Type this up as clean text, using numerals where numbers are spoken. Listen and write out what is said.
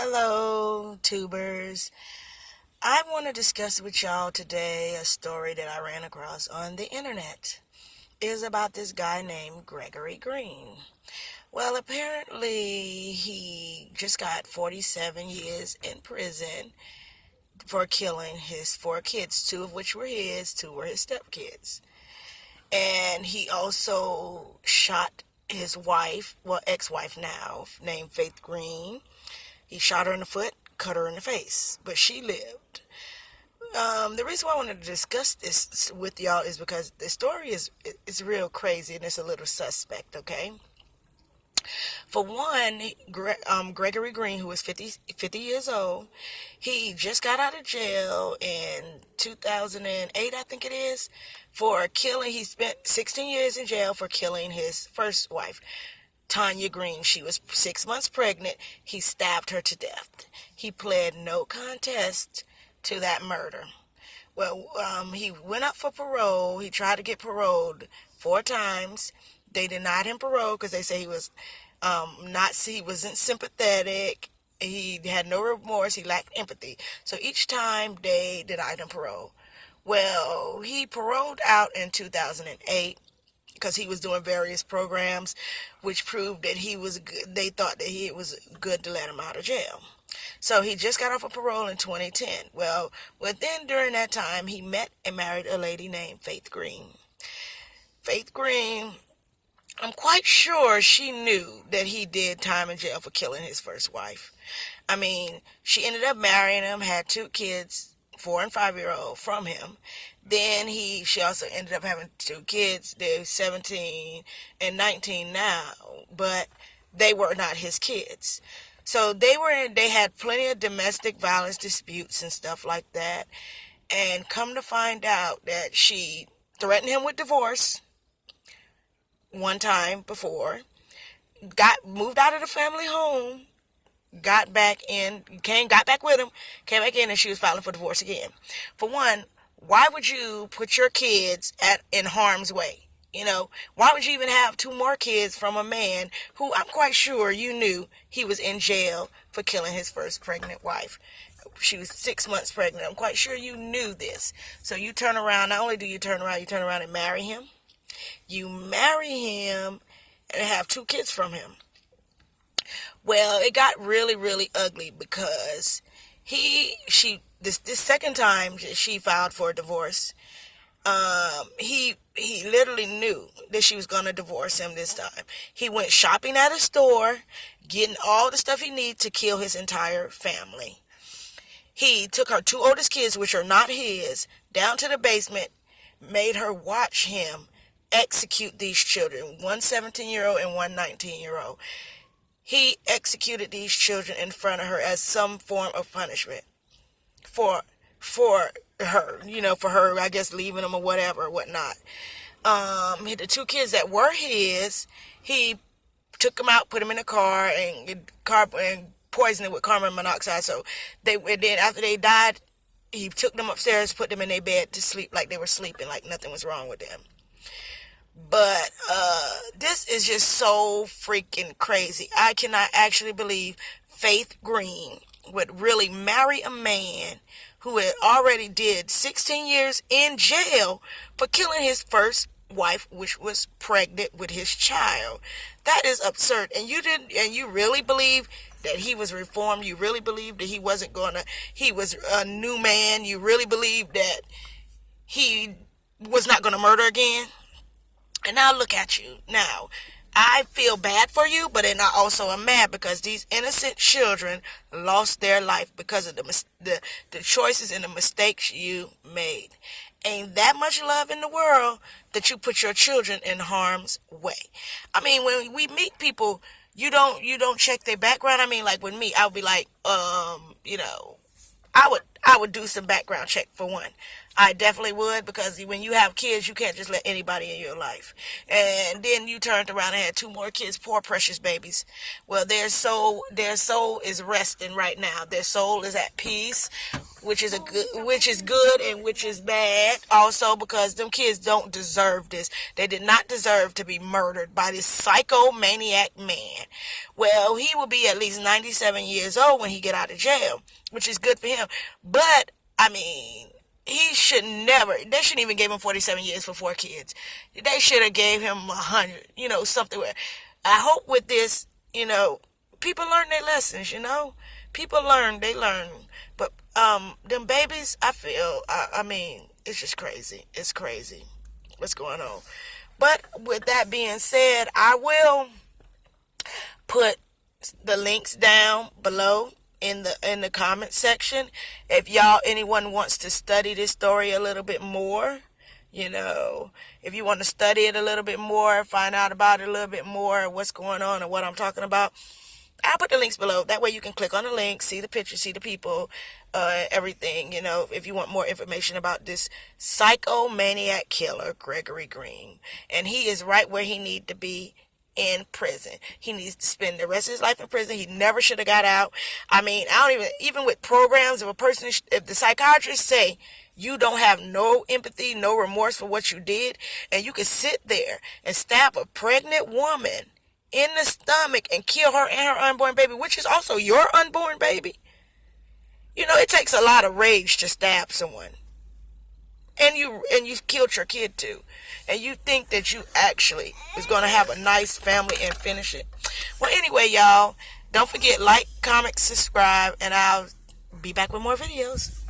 Hello, tubers. I want to discuss with y'all today a story that I ran across on the internet. It is about this guy named Gregory Green. Well, apparently, he just got 47 years in prison for killing his four kids, two of which were his, two were his stepkids. And he also shot his wife, well, ex-wife now, named Faith Green. He shot her in the foot, cut her in the face, but she lived. The reason why I wanted to discuss this with y'all is because the story is real crazy and it's a little suspect, okay? For one, Gregory Green, who was 50 years old, he just got out of jail in 2008, I think it is, for killing. He spent 16 years in jail for killing his first wife, Tanya Green. She was 6 months pregnant. He stabbed her to death. He pled no contest to that murder. Well, he went up for parole. He tried to get paroled 4 times. They denied him parole because they say he was he wasn't sympathetic. He had no remorse. He lacked empathy. So each time they denied him parole. Well, he paroled out in 2008 because he was doing various programs which proved that he was good. They thought that it was good to let him out of jail. So he just got off of parole in 2010. Well, during that time, he met and married a lady named Faith Green. Faith Green, I'm quite sure she knew that he did time in jail for killing his first wife. I mean, she ended up marrying him, had 2 kids, 4 and 5-year-old from him. Then she also ended up having 2 kids. They're 17 and 19 now, but they were not his kids. So they had plenty of domestic violence disputes and stuff like that. And come to find out that she threatened him with divorce one time before, moved out of the family home, got back with him, came back in, and she was filing for divorce again. For one, why would you put your kids in harm's way? Why would you even have 2 more kids from a man who I'm quite sure you knew he was in jail for killing his first pregnant wife? She was 6 months pregnant. I'm quite sure you knew this. So you turn around, not only do you turn around and marry him. You marry him and have 2 kids from him. Well, it got really, really ugly because this second time she filed for a divorce, he literally knew that she was going to divorce him this time. He went shopping at a store, getting all the stuff he needed to kill his entire family. He took her 2 oldest kids, which are not his, down to the basement, made her watch him execute these children, one 17-year-old and one 19-year-old. He executed these children in front of her as some form of punishment for her, for her, I guess, leaving them or whatnot. The 2 kids that were his, he took them out, put them in a car, and poisoned it with carbon monoxide. So then after they died, he took them upstairs, put them in their bed to sleep like they were sleeping, like nothing was wrong with them. But this is just so freaking crazy. I cannot actually believe Faith Green would really marry a man who had already did 16 years in jail for killing his first wife, which was pregnant with his child. That is absurd. And you really believe that he was reformed? You really believe that he was a new man? You really believe that he was not going to murder again? And now look at you. Now, I feel bad for you, but then I also am mad because these innocent children lost their life because of the choices and the mistakes you made. Ain't that much love in the world that you put your children in harm's way. I mean, when we meet people, you don't check their background. I mean, like with me, I would be like, I would do some background check for one. I definitely would, because when you have kids, you can't just let anybody in your life. And then you turned around and had 2 more kids, poor precious babies. Well, their soul is resting right now. Their soul is at peace. which is good and which is bad also, because them kids don't deserve this. They did not deserve to be murdered by this psychomaniac man. Well, he will be at least 97 years old when he get out of jail, which is good for him. But I mean, he should never, they shouldn't even give him 47 years for 4 kids. They should have gave him 100, something where I hope with this, people learn their lessons, people learn, they learn. But them babies, I mean, it's just crazy. It's crazy what's going on. But with that being said, I will put the links down below in the comment section. If anyone wants to study this story a little bit more, if you want to study it a little bit more, find out about it a little bit more, what's going on and what I'm talking about, I'll put the links below. That way you can click on the link, see the pictures, see the people, everything, if you want more information about this psychomaniac killer, Gregory Green. And he is right where he needs to be, in prison. He needs to spend the rest of his life in prison. He never should have got out. I mean, I don't even with programs, if the psychiatrists say you don't have no empathy, no remorse for what you did, and you can sit there and stab a pregnant woman in the stomach and kill her and her unborn baby, which is also your unborn baby. It takes a lot of rage to stab someone. And you killed your kid too. And you think that you actually is going to have a nice family and finish it. Well, anyway, y'all, don't forget, like, comment, subscribe, and I'll be back with more videos.